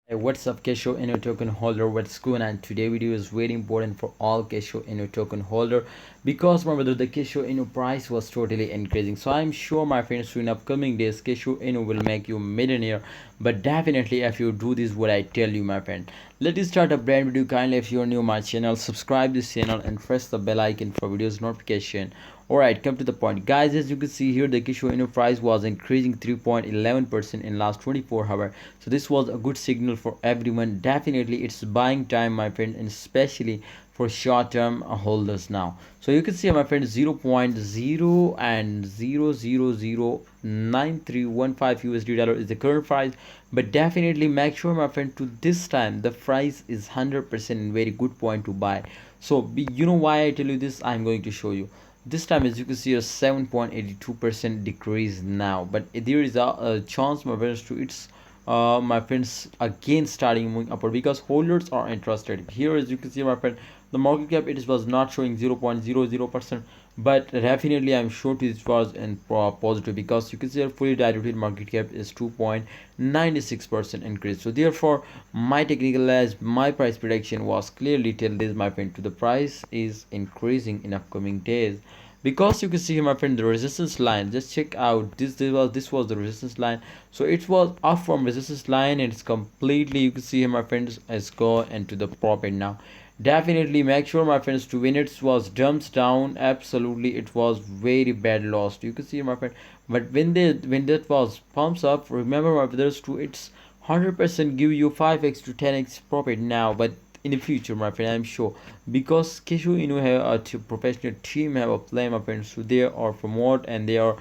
Hey, what's up, Kishu inu token holder? What's going on? Today video is very important for all Kishu inu token holder because my brother, the Kishu inu price was totally increasing. So I'm sure my friends, in upcoming days Kishu inu will make you millionaire. But definitely if you do this what I tell you, my friend. Let's start a brand video. Kindly, if you're new my channel, subscribe this channel and press the bell icon for videos notification. Alright, come to the point, guys. As you can see here, the Kishu inu price was increasing 3.11% in last 24 hours. So this was a good signal for everyone. Definitely it's buying time, my friend, and especially for short-term holders now. So you can see, my friend, 0.0 and 0.0009315 USD dollar is the current price. But definitely make sure, my friend, to this time the price is 100% very good point to buy. So you know why I tell you this? I'm going to show you. This time, as you can see, a 7.82% decrease now, but there is a chance, my friends, to its my friends, again starting moving upward because holders are interested here. As you can see, my friend, the market cap, it was not showing 0.00%, but definitely I'm sure this was in positive because you can see a fully diluted market cap is 2.96% increase. So therefore my technical as my price prediction was clearly tell this, my friend, to the price is increasing in upcoming days because you can see here, my friend, the resistance line. Just check out this was the resistance line. So it was up from resistance line and it's completely, you can see here, my friends, has gone into the profit now. Definitely make sure, my friends, to when it was dumps down, absolutely it was very bad lost, you can see, my friend. But when that was pumps up, remember, my brothers, to it's 100% give you 5x to 10x profit now. But in the future, my friend, I'm sure, because Kishu inu have a professional team, have a plan, my friends, so they are promote and they are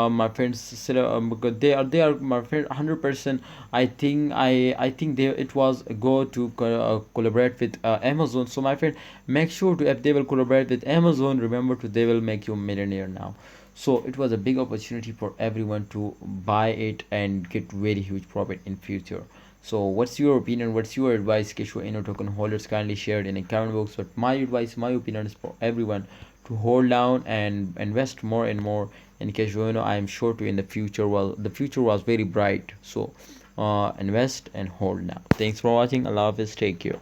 my friends because they are my friend 100%. I think they it was go to collaborate with Amazon. So my friend, make sure to, if they will collaborate with Amazon, remember to they will make you a millionaire now. So it was a big opportunity for everyone to buy it and get very huge profit in future. So what's your opinion? What's your advice, Kishu inu token holders? Kindly share it in the comment box. But my advice, my opinion is for everyone to hold down and invest more and more in Kishu inu. I am sure to in the future. Well, the future was very bright. So invest and hold now. Thanks for watching. Allah Hafiz. Take care.